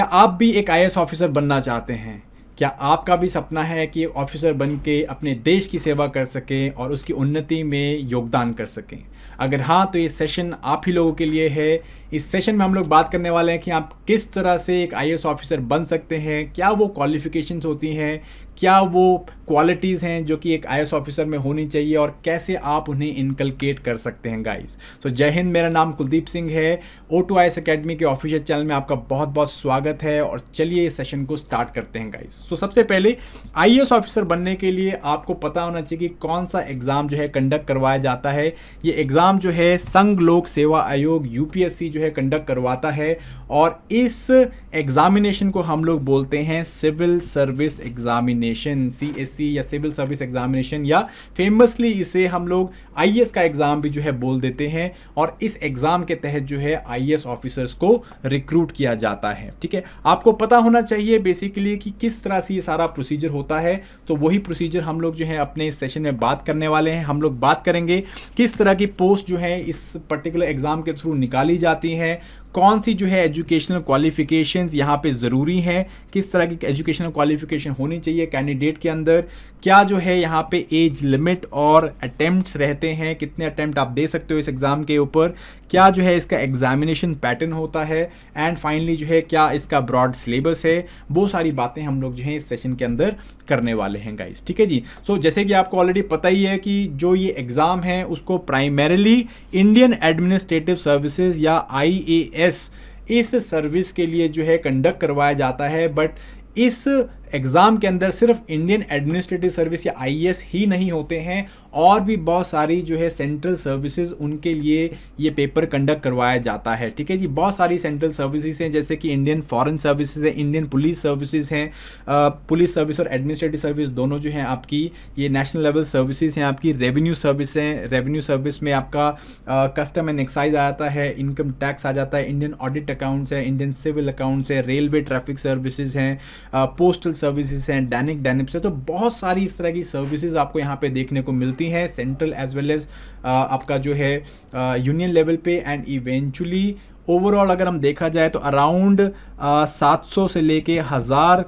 क्या आप भी एक आईएएस ऑफिसर बनना चाहते हैं? क्या आपका भी सपना है कि ऑफिसर बन के अपने देश की सेवा कर सकें और उसकी उन्नति में योगदान कर सकें? अगर हाँ, तो ये सेशन आप ही लोगों के लिए है। इस सेशन में हम लोग बात करने वाले हैं कि आप किस तरह से एक आईएएस ऑफिसर बन सकते हैं, क्या वो क्वालिफिकेशंस होती हैं, क्या वो क्वालिटीज़ हैं जो कि एक आईएएस ऑफिसर में होनी चाहिए और कैसे आप उन्हें इनकलकेट कर सकते हैं गाइस। तो जय हिंद, मेरा नाम कुलदीप सिंह है। O2IAS अकेडमी के ऑफिशियल चैनल में आपका बहुत बहुत स्वागत है और चलिए इस सेशन को स्टार्ट करते हैं गाइस। सो सबसे पहले आईएएस ऑफिसर बनने के लिए आपको पता होना चाहिए कि कौन सा एग्ज़ाम जो है कंडक्ट करवाया जाता है। ये एग्ज़ाम जो है संघ लोक सेवा आयोग यूपीएससी जो है कंडक्ट करवाता है और इस एग्जामिनेशन को हम लोग बोलते हैं सिविल सर्विस एग्जामिनेशन, सीएससी या सिविल सर्विस एग्जामिनेशन, या फेमसली इसे हम लोग आईएएस का एग्ज़ाम भी जो है बोल देते हैं। और इस एग्ज़ाम के तहत जो है आईएएस ऑफिसर्स को रिक्रूट किया जाता है। ठीक है, आपको पता होना चाहिए बेसिकली कि किस तरह से ये सारा प्रोसीजर होता है। तो वही प्रोसीजर हम लोग जो है अपने इस सेशन में बात करने वाले हैं। हम लोग बात करेंगे किस तरह की पोस्ट जो है इस पर्टिकुलर एग्ज़ाम के थ्रू निकाली जाती हैं, कौन सी जो है एजुकेशनल क्वालिफिकेशंस यहाँ पे ज़रूरी हैं, किस तरह की एजुकेशनल क्वालिफिकेशन होनी चाहिए कैंडिडेट के अंदर, क्या जो है यहाँ पे एज लिमिट और अटेम्प्ट्स रहते हैं, कितने अटेम्प्ट आप दे सकते हो इस एग्ज़ाम के ऊपर, क्या जो है इसका एग्जामिनेशन पैटर्न होता है, एंड फाइनली जो है क्या इसका ब्रॉड सिलेबस है। वो सारी बातें हम लोग जो है इस सेशन के अंदर करने वाले हैं गाइस। ठीक है जी। सो जैसे कि आपको ऑलरेडी पता ही है कि जो ये एग्ज़ाम है उसको प्राइमरीली इंडियन एडमिनिस्ट्रेटिव सर्विसेज या IAS इस सर्विस के लिए जो है कंडक्ट करवाया जाता है। बट इस एग्ज़ाम के अंदर सिर्फ इंडियन एडमिनिस्ट्रेटिव सर्विस या IAS ही नहीं होते हैं, और भी बहुत सारी जो है सेंट्रल सर्विसेज उनके लिए ये पेपर कंडक्ट करवाया जाता है। ठीक है जी, बहुत सारी सेंट्रल सर्विसेज हैं जैसे कि इंडियन फॉरेन सर्विसेज है, इंडियन पुलिस सर्विसेज हैं, पुलिस सर्विस और एडमिनिस्ट्रेटिव सर्विस दोनों जो हैं आपकी ये नेशनल लेवल सर्विसेज हैं। आपकी रेवेन्यू सर्विस हैं, रेवेन्यू सर्विस में आपका कस्टम एंड एक्साइज आ जाता है, इनकम टैक्स आ जाता है, इंडियन ऑडिट अकाउंट्स है, इंडियन सिविल अकाउंट्स है, रेलवे ट्रैफिक सर्विसेज हैं, पोस्टल सर्विसेज हैं, दैनिक डेनिप्स है। तो बहुत सारी इस तरह की सर्विसेज आपको यहाँ पे देखने को मिलती हैं, सेंट्रल एज वेल एज आपका जो है यूनियन लेवल पे। एंड इवेंचुअली ओवरऑल अगर हम देखा जाए तो अराउंड 700 से लेके 1000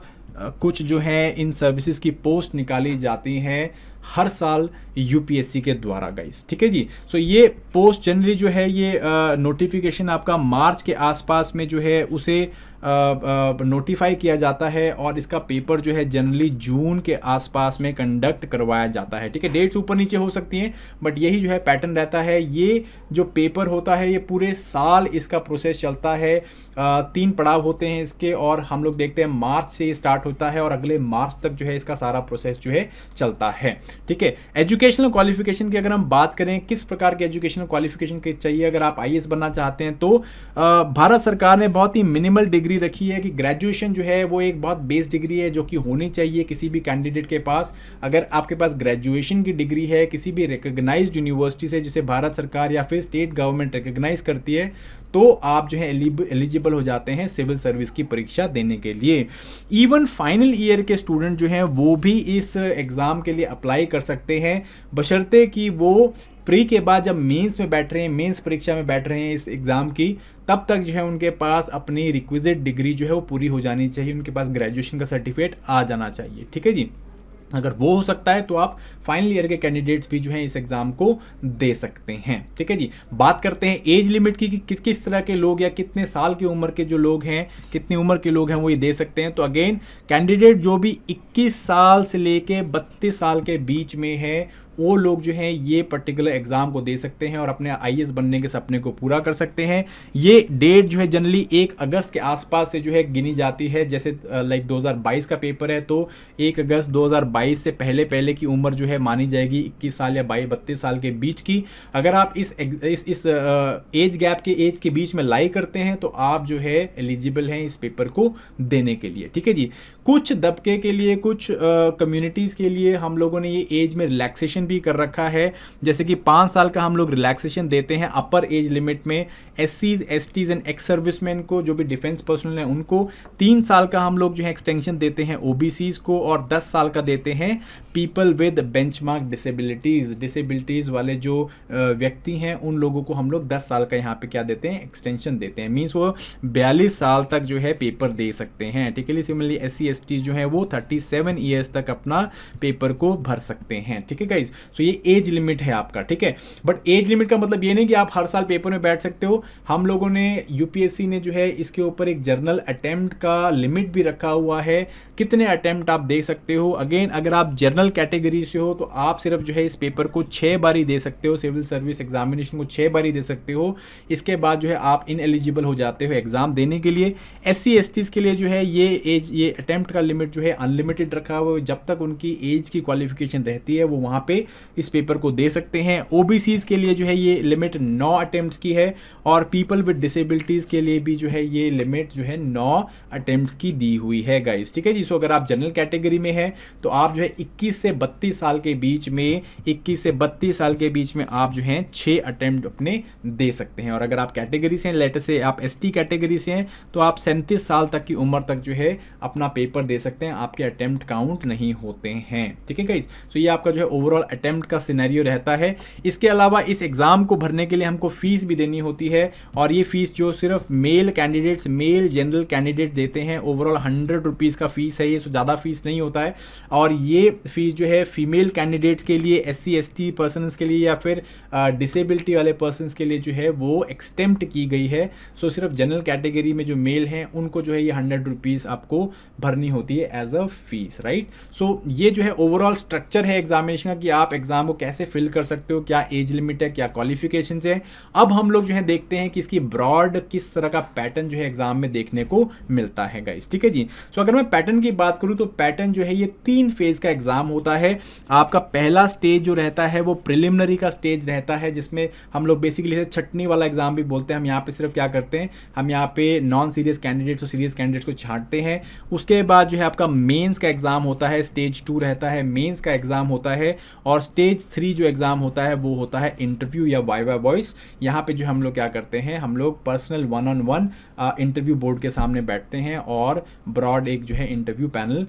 कुछ जो है इन सर्विसेज की पोस्ट निकाली जाती हैं हर साल यूपीएससी के द्वारा गाइस। ठीक है जी। सो ये पोस्ट जनरली जो है ये नोटिफिकेशन आपका मार्च के आसपास में जो है उसे नोटिफाई किया जाता है और इसका पेपर जो है जनरली जून के आसपास में कंडक्ट करवाया जाता है। ठीक है, डेट्स ऊपर नीचे हो सकती हैं बट यही जो है पैटर्न रहता है। ये जो पेपर होता है ये पूरे साल इसका प्रोसेस चलता है। 3 पड़ाव होते हैं इसके और हम लोग देखते हैं मार्च से स्टार्ट होता है और अगले मार्च तक जो है इसका सारा प्रोसेस जो है चलता है। ठीक है, एजुकेशनल क्वालिफिकेशन की अगर हम बात करें किस प्रकार के एजुकेशनल क्वालिफिकेशन की चाहिए अगर आप आईएएस बनना चाहते हैं, तो भारत सरकार ने बहुत ही मिनिमल डिग्री रखी है कि ग्रेजुएशन जो है वो एक बहुत बेस डिग्री है जो कि होनी चाहिए किसी भी कैंडिडेट के पास। अगर आपके पास ग्रेजुएशन की डिग्री है किसी भी रिकॉग्नाइज्ड यूनिवर्सिटी से जिसे भारत सरकार या फिर स्टेट गवर्नमेंट रिकॉग्नाइज करती है, तो आप जो है एलिजिबल हो जाते हैं सिविल सर्विस की परीक्षा देने के लिए। इवन फाइनल ईयर के स्टूडेंट जो हैं वो भी इस एग्ज़ाम के लिए अप्लाई कर सकते हैं, बशर्ते कि वो प्री के बाद जब मेंस में बैठ रहे हैं, मेंस परीक्षा में बैठ रहे हैं इस एग्ज़ाम की, तब तक जो है उनके पास अपनी रिक्विजिट डिग्री जो है वो पूरी हो जानी चाहिए, उनके पास ग्रेजुएशन का सर्टिफिकेट आ जाना चाहिए। ठीक है जी। अगर वो हो सकता है तो आप फाइनल ईयर के कैंडिडेट्स भी जो हैं इस एग्ज़ाम को दे सकते हैं। ठीक है जी। बात करते हैं एज लिमिट की कि किस तरह के लोग या कितने साल की उम्र के जो लोग हैं, कितनी उम्र के लोग हैं वो ये दे सकते हैं। तो अगेन कैंडिडेट जो भी 21 साल से लेके 32 साल के बीच में है वो लोग जो हैं ये पर्टिकुलर एग्ज़ाम को दे सकते हैं और अपने आईएएस बनने के सपने को पूरा कर सकते हैं। ये डेट जो है जनरली 1 अगस्त के आसपास से जो है गिनी जाती है। जैसे लाइक 2022 का पेपर है तो 1 अगस्त 2022 से पहले की उम्र जो है मानी जाएगी 21 साल या 32 साल के बीच की। अगर आप इस एज गैप के एज के बीच में लाई करते हैं तो आप जो है एलिजिबल हैं इस पेपर को देने के लिए। ठीक है जी। कुछ दबके के लिए, कुछ कम्युनिटीज़ के लिए हम लोगों ने ये एज में रिलैक्सेशन रिलैक्सेशन भी कर रखा है, जैसे कि 5 साल का हम लोग रिलैक्सेशन देते हैं अपर एज लिमिट में SCs, STs and ex serviceman को, जो भी डिफेंस पर्सनल हैं उनको। 3 साल का हम लोग जो है एक्सटेंशन देते हैं OBCs को, और 10 साल का देते हैं पीपल विद बेंचमार्क डिसेबिलिटीज़ वाले जो व्यक्ति हैं उन लोगों को हम लोग 10 साल का यहाँ पे क्या देते हैं, एक्सटेंशन देते हैं। मीन्स वो 42 साल तक जो है पेपर दे सकते हैं। ठीक है, सिमिलरली SC ST जो है वो 37 ईयर्स तक अपना पेपर को भर सकते हैं। ठीक है गाइज, सो ये एज लिमिट है आपका। ठीक है, बट एज लिमिट का मतलब ये नहीं कि आप हर साल पेपर में बैठ सकते हो। हम लोगों ने UPSC ने जो है इसके ऊपर एक जर्नल अटेम्प्ट का लिमिट भी रखा हुआ है, कितने अटेम्प्ट आप दे सकते हो। अगेन अगर आप जनरल कैटेगरी से हो तो आप सिर्फ जो है इस पेपर को 6 बार ही दे सकते हो, सिविल सर्विस एग्जामिनेशन को 6 बार ही दे सकते हो। इसके बाद जो है आप इनएलिजिबल हो जाते हो एग्जाम देने के लिए। SC STs के लिए जो है ये अटेम्प्ट का लिमिट जो है अनलिमिटेड रखा हुआ है, जब तक उनकी एज की क्वालिफिकेशन रहती है वो वहाँ पे इस पेपर को दे सकते हैं। OBCs के लिए जो है ये लिमिट 9 अटेम्प्ट्स की है, और पीपल विद डिसेबिलिटीज़ के लिए भी जो है ये लिमिट जो है 9 अटेम्प्ट्स की दी हुई है गाइस। ठीक है जी, सो अगर आप जनरल कैटेगरी में हैं तो आप जो है 21 से 32 साल के बीच में 21 से 32 साल के बीच में आप जो हैं 6 अटेम्प्ट अपने दे सकते हैं। और अगर आप कैटेगरी से हैं, लेटर से आप ST कैटेगरी से हैं तो आप 37 साल तक की उम्र तक जो है अपना पेपर दे सकते हैं, आपके अटेम्प्ट काउंट नहीं होते हैं। ठीक है गाइस, सो ये आपका जो है ओवरऑल अटेम्प्ट का सिनेरियो रहता है। इसके अलावा इस एग्जाम को भरने के लिए हमको फीस भी देनी होती है, और ये फीस जो सिर्फ male candidates, male general candidate देते हैं, ओवरऑल 100 रुपीज़ का फीस है ये, सो ज़्यादा फीस नहीं होता है। और ये फीस जो है फीमेल कैंडिडेट्स के लिए, SC ST पर्सनस के लिए या फिर डिसेबिलिटी वाले पर्सनस के लिए जो है वो एक्सटेम्प्ट की गई है। सो सिर्फ जनरल कैटेगरी में जो मेल हैं उनको जो है ये 100 रुपीज़ आपको भरनी होती है एज अ फीस, राइट। सो ये जो है ओवरऑल स्ट्रक्चर है एग्जामिनेशन का कि आप एग्जाम को कैसे फिल कर सकते हो, क्या एज लिमिट है, क्या क्वालिफिकेशन है। अब हम लोग जो है देखते हैं कि इसकी ब्रॉड किस तरह का पैटर्न जो है एग्जाम में देखने को मिलता है गाइस। ठीक है जी, सो अगर मैं पैटर्न की बात करूं तो पैटर्न जो है ये 3 फेज का एग्जाम होता है। आपका पहला स्टेज जो रहता है वो प्रिलिमिनरी का स्टेज रहता है, जिसमें हम लोग बेसिकली इसे छटनी वाला एग्जाम भी बोलते हैं। हम यहाँ पे सिर्फ क्या करते हैं, हम यहाँ पे नॉन सीरियस कैंडिडेट्स और सीरियस कैंडिडेट्स को छांटते हैं। उसके बाद जो है आपका मेंस का एग्जाम होता है, स्टेज 2 रहता है, मेंस का एग्जाम होता है। और स्टेज 3 जो एग्जाम होता है वो होता है इंटरव्यू या वाइवा वॉइस। यहाँ पे जो हम लोग क्या करते हैं, हम लोग पर्सनल 1-on-1 इंटरव्यू बोर्ड के सामने बैठते हैं और ब्रॉड एक जो है इंटरव्यू पैनल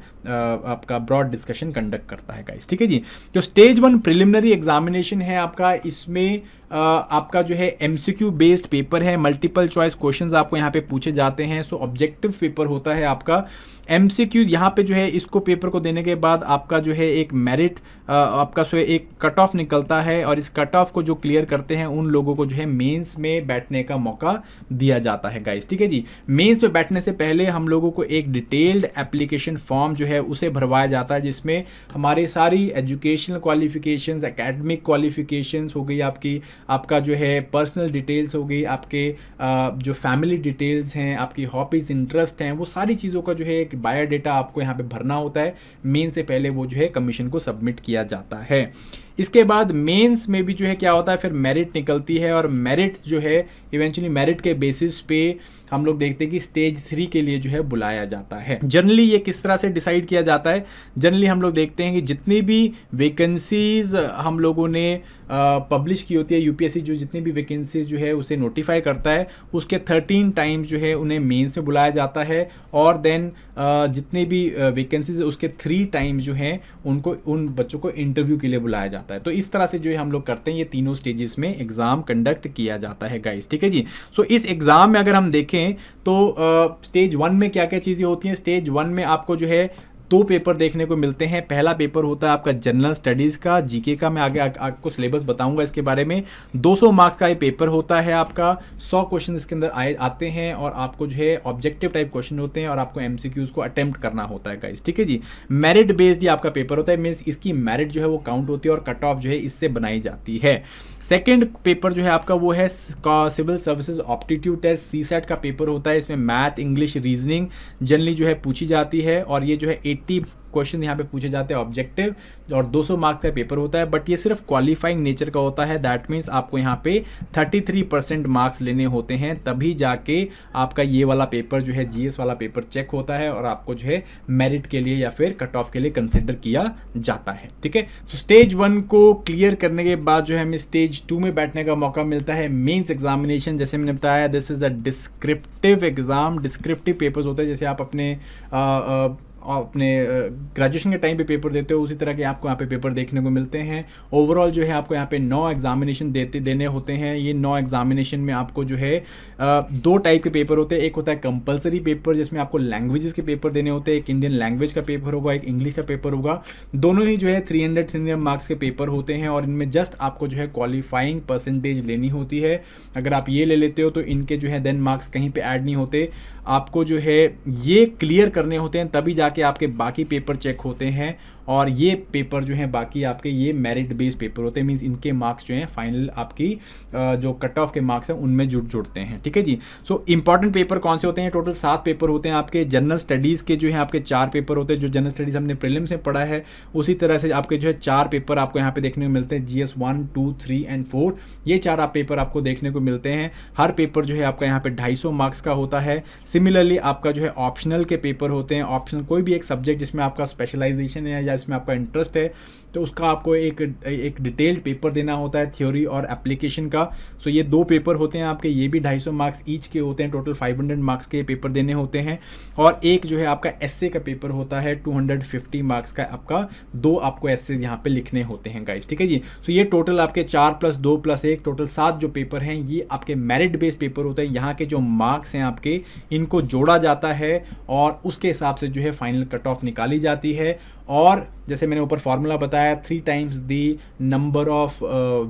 आपका ब्रॉड डिस्कशन कंडक्ट करता है गाइस। ठीक है जी, जो स्टेज 1 प्रिलिमिनरी एग्जामिनेशन है आपका, इसमें आपका जो है MCQ बेस्ड पेपर है, मल्टीपल चॉइस क्वेश्चंस आपको यहाँ पे पूछे जाते हैं। सो ऑब्जेक्टिव पेपर होता है आपका। MCQ यहाँ पे जो है इसको पेपर को देने के बाद आपका जो है एक मेरिट आपका सो एक कट ऑफ निकलता है, और इस कट ऑफ को जो क्लियर करते हैं उन लोगों को जो है मेंस में बैठने का मौका दिया जाता है गाइस। ठीक है जी, मेंस में बैठने से पहले हम लोगों को एक डिटेल्ड एप्लीकेशन फॉर्म जो है उसे भरवाया जाता है, जिसमें हमारी सारी एजुकेशनल क्वालिफिकेशंस, एकेडमिक क्वालिफिकेशंस हो गई, आपका जो है पर्सनल डिटेल्स हो गई, आपके जो फैमिली डिटेल्स हैं, आपकी हॉबीज इंटरेस्ट हैं, वो सारी चीज़ों का जो है एक बायोडाटा आपको यहाँ पे भरना होता है। मेन से पहले वो जो है कमीशन को सबमिट किया जाता है। इसके बाद मेंस में भी जो है क्या होता है, फिर मेरिट निकलती है, और मेरिट जो है इवेंचुअली मेरिट के बेसिस पे हम लोग देखते हैं कि स्टेज 3 के लिए जो है बुलाया जाता है। जनरली ये किस तरह से डिसाइड किया जाता है, जनरली हम लोग देखते हैं कि जितनी भी वैकेंसीज हम लोगों ने पब्लिश की होती है, UPSC जो जितनी भी वैकेंसीज जो है उसे नोटिफाई करता है, उसके 13 टाइम्स जो है उन्हें मेंस में बुलाया जाता है, और देन जितनी भी वैकेंसीज उसके 3 टाइम्स जो हैं उनको उन बच्चों को इंटरव्यू के लिए बुलाया जाता है। तो इस तरह से जो है हम लोग करते हैं, ये तीनों स्टेजेस में एग्जाम कंडक्ट किया जाता है गाइस। ठीक है जी, सो इस एग्जाम में अगर हम देखें तो स्टेज 1 में क्या क्या चीज़ें होती हैं। स्टेज 1 में आपको जो है 2 पेपर देखने को मिलते हैं। पहला पेपर होता है आपका जनरल स्टडीज़ का, GK का। मैं आगे आपको सिलेबस बताऊंगा इसके बारे में। 200 मार्क्स का ये पेपर होता है आपका, 100 क्वेश्चन इसके अंदर आते हैं, और आपको जो है ऑब्जेक्टिव टाइप क्वेश्चन होते हैं, और आपको MCQs को अटेम्प्ट करना होता है गाइस। ठीक है जी, मेरिट बेस्ड ये आपका पेपर होता है, मीन्स इसकी मेरिट जो है वो काउंट होती है और कट ऑफ जो है इससे बनाई जाती है। सेकेंड पेपर जो है आपका वो है सिविल सर्विसेज ऑप्टीट्यूड टेस्ट, CSAT का पेपर होता है। इसमें मैथ, इंग्लिश, रीजनिंग जनरली जो है पूछी जाती है, और ये जो है 80 क्वेश्चन यहाँ पे पूछे जाते हैं ऑब्जेक्टिव, और 200 मार्क्स का पेपर होता है, बट ये सिर्फ क्वालिफाइंग नेचर का होता है। दैट मीन्स आपको यहाँ पे 33% मार्क्स लेने होते हैं, तभी जाके आपका ये वाला पेपर जो है जीएस वाला पेपर चेक होता है और आपको जो है मेरिट के लिए या फिर कट ऑफ के लिए कंसिडर किया जाता है। ठीक है, तो स्टेज 1 को क्लियर करने के बाद जो है हमें स्टेज 2 में बैठने का मौका मिलता है, मेंस एग्जामिनेशन। जैसे मैंने बताया, this is the descriptive exam. Descriptive papers होते हैं जैसे आप अपने ग्रेजुएशन के टाइम पे पेपर देते हो, उसी तरह के आपको यहाँ पे पेपर देखने को मिलते हैं। ओवरऑल जो है आपको यहाँ पे 9 एग्जामिनेशन देने होते हैं। ये 9 एग्जामिनेशन में आपको जो है 2 टाइप के पेपर होते हैं। एक होता है कंपलसरी पेपर, जिसमें आपको लैंग्वेजेस के पेपर देने होते हैं। एक इंडियन लैंग्वेज का पेपर होगा, एक इंग्लिश का पेपर होगा। दोनों ही जो है 300 मार्क्स के पेपर होते हैं, और इनमें जस्ट आपको जो है क्वालिफाइंग परसेंटेज लेनी होती है। अगर आप ये ले लेते हो तो इनके जो है देन मार्क्स कहीं पे ऐड नहीं होते। आपको जो है ये क्लियर करने होते हैं, तभी जाके आपके बाकी पेपर चेक होते हैं, और ये पेपर जो है बाकी आपके ये मेरिट बेस्ड पेपर होते हैं। मींस इनके मार्क्स जो हैं फाइनल आपकी जो कट ऑफ के मार्क्स हैं उनमें जुड़ते हैं। ठीक है जी। सो इंपॉर्टेंट पेपर कौन से होते हैं? टोटल 7 पेपर होते हैं आपके। जनरल स्टडीज़ के जो है आपके 4 पेपर होते हैं। जो जनरल स्टडीज़ हमने प्रीलिम्स में पढ़ा है, उसी तरह से आपके जो है 4 पेपर आपको यहाँ पे देखने को मिलते हैं। GS 1, 2, 3 एंड 4, ये 4 आप पेपर आपको देखने को मिलते हैं। हर पेपर जो है आपका यहाँ पे 250 मार्क्स का होता है। सिमिलरली आपका जो है ऑप्शनल के पेपर होते हैं। ऑप्शनल कोई भी एक सब्जेक्ट जिसमें आपका स्पेशलाइजेशन है या इसमें आपका इंटरेस्ट है, तो उसका आपको एक डिटेल्ड पेपर देना होता है, थ्योरी और एप्लीकेशन का। सो ये 2 पेपर होते हैं आपके, ये भी 250 मार्क्स ईच के होते हैं। टोटल 500 मार्क्स के पेपर देने होते हैं। और एक जो है आपका एस्से का पेपर होता है 250 मार्क्स का। आपका 2 आपको एस्सेज यहाँ पे लिखने होते हैं गाइस। ठीक है जी। सो ये टोटल आपके 4 + 2 + 1 टोटल 7 जो पेपर हैं, ये आपके मेरिट बेस्ड पेपर होते हैं। यहाँ के जो मार्क्स हैं आपके, इनको जोड़ा जाता है और उसके हिसाब से जो है फाइनल कट ऑफ निकाली जाती है। और जैसे मैंने ऊपर फॉर्मूला बताया, 3 times the number of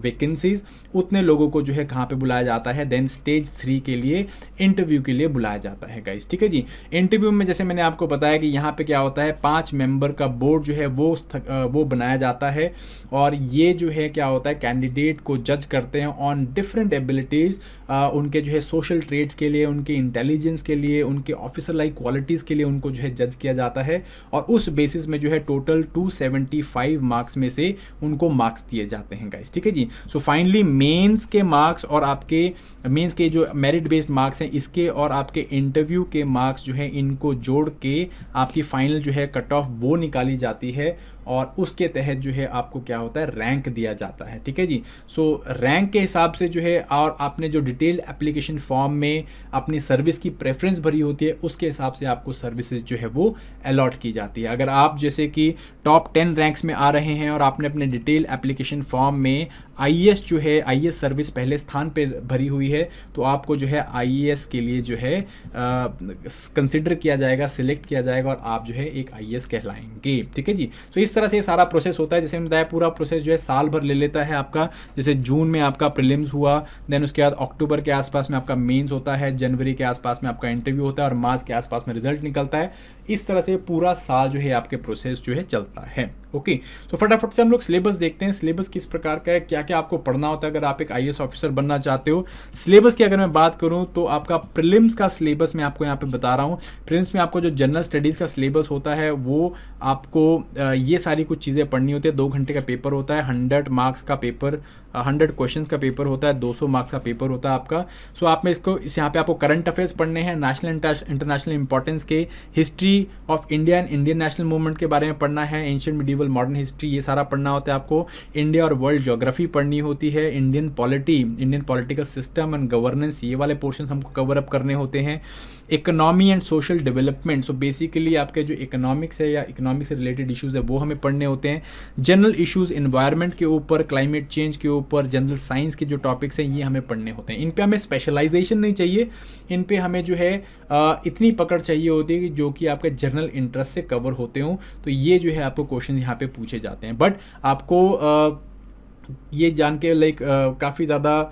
vacancies, उतने लोगों को जो है कहाँ पे बुलाया जाता है, देन स्टेज 3 के लिए इंटरव्यू के लिए बुलाया जाता है गाइस। ठीक है जी। इंटरव्यू में जैसे मैंने आपको बताया कि यहाँ पे क्या होता है, 5 मेंबर का बोर्ड जो है वो बनाया जाता है, और ये जो है क्या होता है, कैंडिडेट को जज करते हैं ऑन डिफरेंट एबिलिटीज़, उनके जो है सोशल ट्रेड्स के लिए, उनके इंटेलिजेंस के लिए, उनके ऑफिसर लाइक क्वालिटीज़ के लिए उनको जो है जज किया जाता है। और उस बेसिस में जो है टोटल 275 मार्क्स में से उनको मार्क्स दिए जाते हैं गाइस। ठीक है जी। सो फाइनली मेंस के मार्क्स और आपके मेंस के जो मेरिट बेस्ड मार्क्स हैं, इसके और आपके इंटरव्यू के मार्क्स जो है, इनको जोड़ के आपकी फाइनल जो है कट ऑफ वो निकाली जाती है, और उसके तहत जो है आपको क्या होता है, रैंक दिया जाता है। ठीक है जी। सो रैंक के हिसाब से जो है, और आपने जो डिटेल्ड एप्लीकेशन फॉर्म में अपनी सर्विस की प्रेफरेंस भरी होती है, उसके हिसाब से आपको सर्विसेज जो है वो अलॉट की जाती है। अगर आप जैसे कि टॉप 10 रैंक्स में आ रहे हैं और आपने अपने डिटेल एप्लीकेशन फॉर्म में IAS जो है, IAS सर्विस पहले स्थान पे भरी हुई है, तो आपको जो है IAS के लिए जो है कंसिडर किया जाएगा, सिलेक्ट किया जाएगा, और आप जो है एक IAS कहलाएंगे। ठीक है जी। तो इस तरह से सारा प्रोसेस होता है। जैसे मैंने बताया, पूरा प्रोसेस जो है साल भर ले लेता है आपका। जैसे जून में आपका प्रीलिम्स हुआ, देन उसके बाद अक्टूबर के आसपास में आपका मेंस होता है, जनवरी के आसपास में आपका इंटरव्यू होता है, और मार्च के आसपास में रिजल्ट निकलता है। इस तरह से पूरा साल जो है आपके प्रोसेस जो है चलता है। ओके, तो फटाफट से हम लोग सिलेबस देखते हैं। सिलेबस किस प्रकार का है, क्या क्या आपको पढ़ना होता है अगर आप एक IAS ऑफिसर बनना चाहते हो। सिलेबस की अगर मैं बात करूं तो आपका प्रीलिम्स का सिलेबस मैं आपको यहाँ पे बता रहा हूँ। प्रीलिम्स में आपको जो जनरल स्टडीज़ का सिलेबस होता है, वो आपको ये सारी कुछ चीज़ें पढ़नी होती है। 2 घंटे का पेपर होता है, 100 मार्क्स का पेपर, 100 क्वेश्चंस का पेपर होता है, 200 मार्क्स का पेपर होता है आपका। सो आप में इसको यहाँ पे आपको करंट अफेयर्स पढ़ने हैं, नेशनल इंटरनेशनल इंपॉर्टेंस के, history of India and Indian national movement के बारे में पढ़ना है, एंशिएंट मिडीवल मॉडर्न हिस्ट्री, ये सारा पढ़ना होता है आपको। इंडिया और वर्ल्ड ज्योग्राफी पढ़नी होती है, Indian political system and governance, ये वाले पोर्शंस हमको कवर अप करने होते हैं। Economy and social development, so basically आपके जो इकोनॉमिक्स है या इकोनॉमिक्स से रिलेटेड इश्यूज़ है वो हमें पढ़ने होते हैं। जनरल इश्यूज़ इन्वायरमेंट के ऊपर, क्लाइमेट चेंज के ऊपर, जनरल साइंस के जो टॉपिक्स हैं ये हमें पढ़ने होते हैं। इन पे हमें स्पेशलाइजेशन नहीं चाहिए, इन पे हमें जो है इतनी पकड़ चाहिए होती है कि जो कि आपके जनरल इंटरेस्ट से कवर होते हों। तो ये जो है आपको क्वेश्चन यहाँ पे पूछे जाते हैं। बट आपको ये जान के लाइक काफ़ी ज़्यादा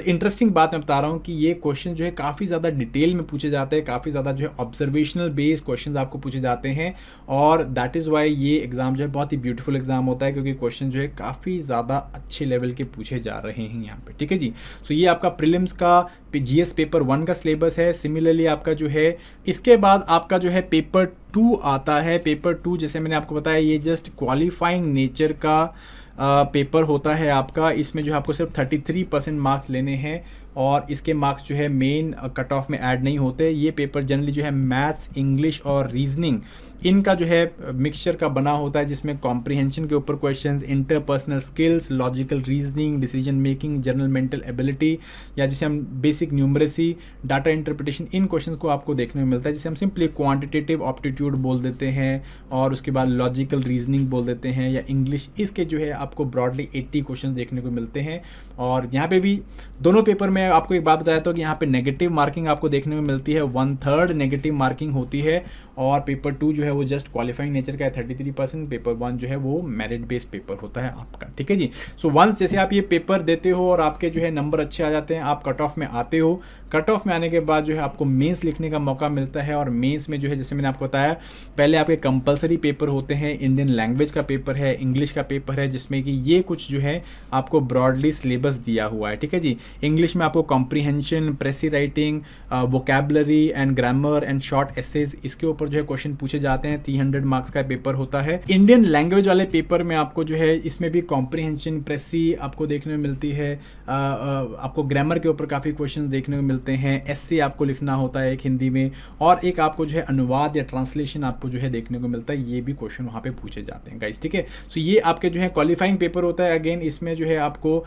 इंटरेस्टिंग बात मैं बता रहा हूँ कि ये क्वेश्चन जो है काफ़ी ज़्यादा डिटेल में पूछे जाते हैं, काफ़ी ज़्यादा जो है ऑब्जर्वेशनल बेस्ड क्वेश्चंस आपको पूछे जाते हैं। और दैट इज़ वाई ये एग्ज़ाम जो है बहुत ही ब्यूटीफुल एग्ज़ाम होता है, क्योंकि क्वेश्चन जो है काफ़ी ज़्यादा अच्छे लेवल के पूछे जा रहे हैं यहाँ पे। ठीक है जी। सो ये आपका प्रीलिम्स का जीएस पेपर 1 का सिलेबस है। सिमिलरली आपका जो है इसके बाद आपका जो है पेपर 2 आता है। पेपर 2 जैसे मैंने आपको बताया ये जस्ट क्वालिफाइंग नेचर का पेपर होता है आपका। इसमें जो है आपको सिर्फ 33% मार्क्स लेने हैं और इसके मार्क्स जो है मेन कट ऑफ में ऐड नहीं होते। ये पेपर जनरली जो है मैथ्स, इंग्लिश और रीजनिंग इनका जो है मिक्सचर का बना होता है, जिसमें कॉम्प्रिहेंशन के ऊपर questions, interpersonal skills, logical reasoning, decision making, general mental ability या जिसे हम बेसिक न्यूमरेसी, डाटा इंटरप्रिटेशन, इन क्वेश्चंस को आपको देखने को मिलता है, जिसे हम सिंपली क्वांटिटेटिव एप्टीट्यूड बोल देते हैं और उसके बाद लॉजिकल रीजनिंग बोल देते हैं या इंग्लिश। इसके जो है आपको ब्रॉडली 80 क्वेश्चन देखने को मिलते हैं। और यहाँ पे भी दोनों पेपर में आपको एक बात बताया था कि यहाँ पे नेगेटिव मार्किंग आपको देखने को मिलती है, 1/3 नेगेटिव मार्किंग होती है। और पेपर 2 जो है वो जस्ट क्वालिफाइंग नेचर का है 33%। पेपर 1 जो है वो मेरिट बेस्ड पेपर होता है आपका, ठीक है जी। सो वंस जैसे आप ये पेपर देते हो और आपके जो है नंबर अच्छे आ जाते हैं, आप कट ऑफ में आते हो, कट ऑफ में आने के बाद जो है आपको मेंस लिखने का मौका मिलता है। और मेंस में जो है जैसे मैंने आपको बताया पहले आपके कंपलसरी पेपर होते हैं, इंडियन लैंग्वेज का पेपर है, इंग्लिश का पेपर है, जिसमें कि ये कुछ जो है आपको ब्रॉडली सिलेबस दिया हुआ है, ठीक है जी। इंग्लिश में आपको comprehension, precis writing, vocabulary and grammar and short essays, इसके ऊपर जो है क्वेश्चन पूछे जाते हैं। 300 मार्क्स का पेपर होता है। इंडियन लैंग्वेज वाले पेपर में आपको जो है इसमें भी कॉम्प्रिहेंशन, प्रेसी आपको देखने को मिलती है। आपको ग्रामर के ऊपर काफ़ी क्वेश्चंस देखने को मिलते हैं। एस्से आपको लिखना होता है एक हिंदी में, और एक आपको जो है अनुवाद या ट्रांसलेशन आपको जो है देखने को मिलता है। ये भी क्वेश्चन वहाँ पे पूछे जाते हैं गाइस, ठीक है। सो ये आपके जो है क्वालिफाइंग पेपर होता है। अगेन इसमें जो है आपको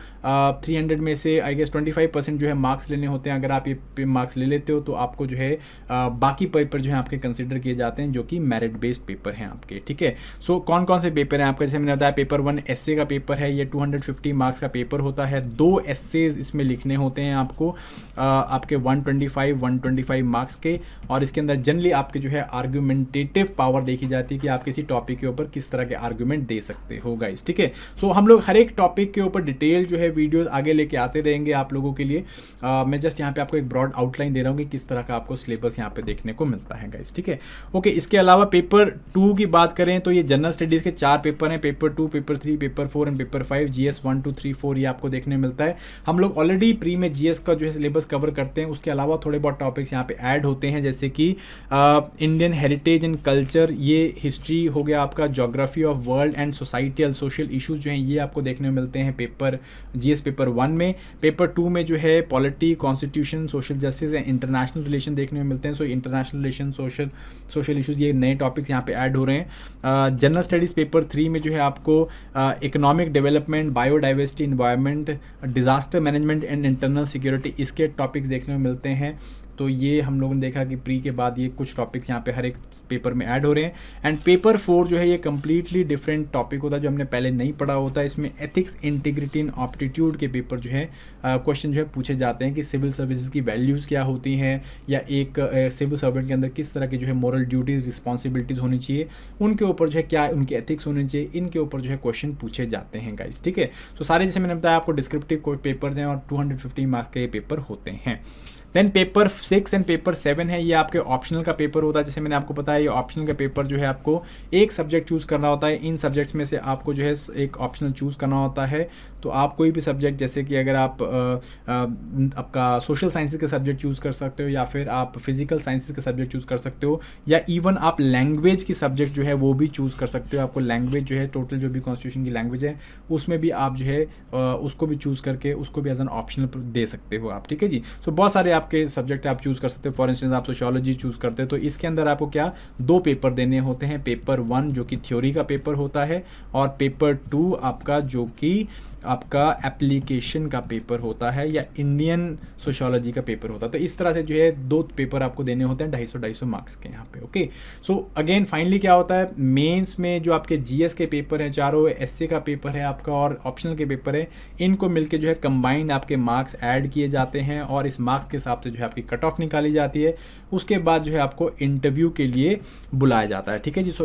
300 में से आई गेस 25% जो है मार्क्स लेने होते हैं। अगर आप ये मार्क्स ले लेते हो तो आपको जो है बाकी पेपर जो है आपके कंसिडर किए जाते हैं, जो कि मेरिट बेस्ड पेपर हैं आपके, ठीक है। सो कौन कौन से पेपर हैं आपके, जैसे मैंने बताया पेपर 1 एस्से का पेपर है, ये 250 मार्क्स का पेपर होता है। 2 एस्सेज इसमें लिखने होते हैं आपको, आपके 125 मार्क्स के। और इसके अंदर जनरली आपके जो है आर्गुमेंटेटिव पावर देखी जाती है कि आप किसी टॉपिक के ऊपर किस तरह के आर्गुमेंट दे सकते हो गाइस, ठीक है। सो हम लोग हर एक टॉपिक के ऊपर डिटेल जो है वीडियोस आगे लेके आते रहेंगे आप लोगों के लिए। मैं जस्ट यहाँ पे आपको एक ब्रॉड आउटलाइन दे रहा हूँ कि किस तरह का आपको सिलेबस यहाँ पे देखने को मिलता है गाइस, ठीक है। ओके, इसके अलावा पेपर 2 की बात करें तो ये जनरल स्टडीज़ के 4 पेपर हैं, paper 2, paper 3, paper 4 and paper 5। GS 1, 2, 3, 4 ये आपको देखने मिलता है। हम लोग ऑलरेडी प्री में जीएस का जो है सिलेबस कवर करते हैं, उसके अलावा थोड़े बहुत टॉपिक्स यहाँ पे ऐड होते हैं, जैसे कि इंडियन हेरिटेज एंड कल्चर, ये हिस्ट्री हो गया आपका, geography of world and societal social issues जो हैं ये आपको देखने को मिलते हैं पेपर जीएस पेपर 1 में। पेपर 2 में जो है polity, constitution, social justice and international relation देखने को मिलते हैं। So international relation, social issues, ये नए टॉपिक्स यहाँ पे ऐड हो रहे हैं। जनरल स्टडीज़ पेपर 3 में जो है आपको economic development, biodiversity, environment, disaster management and internal security, इसके टॉपिक्स देखने को मिलते हैं। तो ये हम लोगों ने देखा कि प्री के बाद ये कुछ टॉपिक्स यहाँ पे हर एक पेपर में ऐड हो रहे हैं। एंड पेपर 4 जो है ये कम्प्लीटली डिफरेंट टॉपिक होता है जो हमने पहले नहीं पढ़ा होता है। इसमें एथिक्स, इंटीग्रिटी एंड एप्टीट्यूड के पेपर जो है क्वेश्चन जो है पूछे जाते हैं कि सिविल सर्विसेज की वैल्यूज़ क्या होती हैं, या एक सिविल सर्वेंट के अंदर किस तरह की जो है मॉरल ड्यूटीज़, रिस्पॉन्सिबिलिटीज़ होनी चाहिए, उनके ऊपर जो है क्या उनके एथिक्स होने चाहिए, इनके ऊपर जो है क्वेश्चन पूछे जाते हैं गाइस, ठीक है। तो सारे जैसे मैंने बताया आपको डिस्क्रिप्टिव पेपर्स हैं और 250 मार्क्स के ये पेपर होते हैं। देन पेपर 6 एंड पेपर 7 है, ये आपके ऑप्शनल का पेपर होता है। जैसे मैंने आपको बताया ये ऑप्शनल का पेपर जो है आपको एक सब्जेक्ट चूज़ करना होता है। इन सब्जेक्ट्स में से आपको जो है एक ऑप्शनल चूज़ करना होता है। तो आप कोई भी सब्जेक्ट, जैसे कि अगर आप आपका सोशल साइंसेज का सब्जेक्ट चूज़ कर सकते हो, या फिर आप फिजिकल साइंसेज का सब्जेक्ट चूज़ कर सकते हो, या इवन आप लैंग्वेज की सब्जेक्ट जो है वो भी चूज़ कर सकते हो। आपको लैंग्वेज जो है टोटल जो भी कॉन्स्टिट्यूशन की लैंग्वेज है उसमें भी आप जो है उसको भी चूज़ करके उसको भी एज एन ऑप्शनल दे सकते हो आप, ठीक है जी। सो बहुत सारे आपके सब्जेक्ट आप चूज़ कर सकते हो। फॉर इंस्टेंस आप सोशियोलॉजी चूज़ करते हो तो इसके अंदर आपको क्या 2 पेपर देने होते हैं। पेपर 1 जो कि थ्योरी का पेपर होता है, और पेपर 2 आपका जो कि आपका एप्लीकेशन का पेपर होता है, या इंडियन सोशियोलॉजी का पेपर होता है। तो इस तरह से जो है 2 पेपर आपको देने होते हैं 250 मार्क्स के यहाँ पे, ओके। सो अगेन फाइनली क्या होता है, मेंस में जो आपके जीएस के पेपर हैं चारों, एसए का पेपर है आपका और ऑप्शनल के पेपर है, इनको मिलके जो है कंबाइंड आपके मार्क्स ऐड किए जाते हैं और इस मार्क्स के हिसाब से जो है आपकी कट ऑफ निकाली जाती है। उसके बाद जो है आपको इंटरव्यू के लिए बुलाया जाता है, ठीक है जी। सो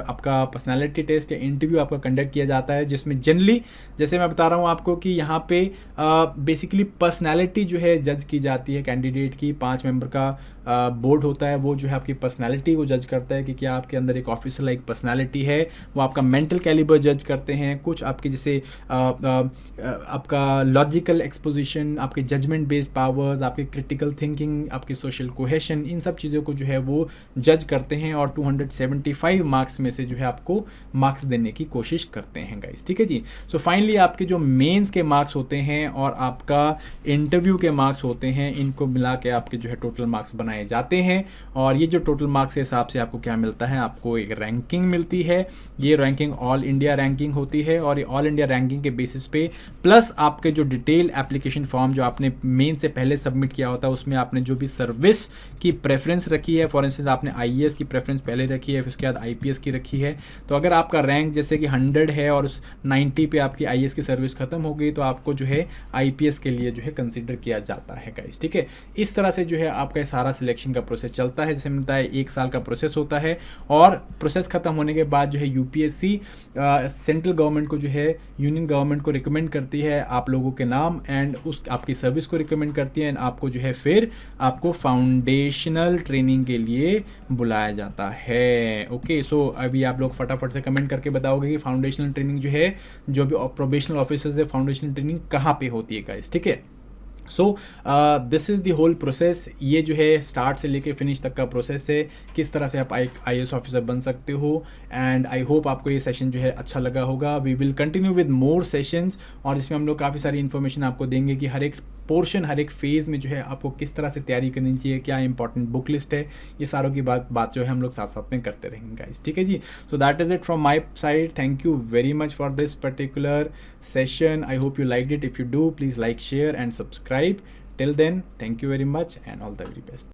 आपका पर्सनैलिटी टेस्ट या इंटरव्यू आपका कंडक्ट किया जाता है, जिसमें जनरली जैसे मैं बता रहा हूँ आपको कि यहाँ पे बेसिकली पर्सनैलिटी जो है जज की जाती है कैंडिडेट की। 5 मेंबर का बोर्ड होता है वो जो है आपकी पर्सनैलिटी को जज करता है कि क्या आपके अंदर एक ऑफिसर लाइक पर्सनैलिटी है। वो आपका मेंटल कैलिबर जज करते हैं, कुछ आपके जैसे आपका लॉजिकल एक्सपोजिशन, आपके जजमेंट बेस्ड पावर्स, आपके क्रिटिकल थिंकिंग, आपके सोशल कोहेशन, इन सब चीज़ों को जो है वो जज करते हैं और 275 मार्क्स में से जो है आपको मार्क्स देने की कोशिश करते हैं गाइस, ठीक है जी। सो फाइनली आपके जो मेंस के मार्क्स होते हैं और आपका इंटरव्यू के मार्क्स होते हैं, इनको मिला के आपके जो है टोटल मार्क्स बनाए जाते हैं और ये जो टोटल मार्क्स के हिसाब से आपको क्या मिलता है, आपको एक रैंकिंग मिलती है। ये रैंकिंग ऑल इंडिया रैंकिंग होती है और ये ऑल इंडिया रैंकिंग के बेसिस पे प्लस आपके जो डिटेल एप्लीकेशन फॉर्म जो आपने मेन से पहले सबमिट किया होता है उसमें आपने जो भी सर्विस की प्रेफरेंस रखी है, फॉर इंस्टेंस आपने आईएएस की प्रेफरेंस पहले रखी है, फिर उसके बाद आईपीएस की रखी है, तो अगर आपका रैंक जैसे कि 100 है और उस 90 पे आपकी आईएएस की सर्विस खत्म हो गई तो आपको जो है आईपीएस के लिए जो है कंसीडर किया जाता है गाइस, ठीक है। इस तरह से जो है आपका सारा सिलेक्शन का प्रोसेस चलता है, जैसे मिलता है 1 साल का प्रोसेस होता है और प्रोसेस खत्म होने के बाद जो है यूपीएससी सेंट्रल गवर्नमेंट को जो है यूनियन गवर्नमेंट को रिकमेंड करती है आप लोगों के नाम एंड उस आपकी सर्विस को रिकमेंड करती है एंड आपको जो है फिर आपको फाउंडेशनल ट्रेनिंग के लिए बुलाया जाता है। ओके, सो अभी आप लोग फटाफट से कमेंट करके बताओगे कि फाउंडेशनल ट्रेनिंग जो है, जो भी प्रोबेशनल ऑफिसर्स है, फाउंडेशनल ट्रेनिंग कहाँ पे होती है गाइस, ठीक है। So this is the whole process. ये जो है स्टार्ट से लेके फिनिश तक का प्रोसेस है, किस तरह से आप आईएएस ऑफिसर बन सकते हो एंड आई होप आपको ये सेशन जो है अच्छा लगा होगा। We will continue with more sessions और इसमें हम लोग काफ़ी सारी इन्फॉर्मेशन आपको देंगे कि हर एक पोर्शन, हर एक फेज़ में जो है आपको किस तरह से तैयारी करनी चाहिए, क्या इंपॉर्टेंट बुक लिस्ट है, ये सारों की बात जो है हम लोग साथ साथ में करते रहेंगे गाइस, ठीक है जी। So that is it from my side. Thank you very much for this particular session. I hope you liked it. If you do, please like, share and subscribe. Till then, thank you very much and all the very best.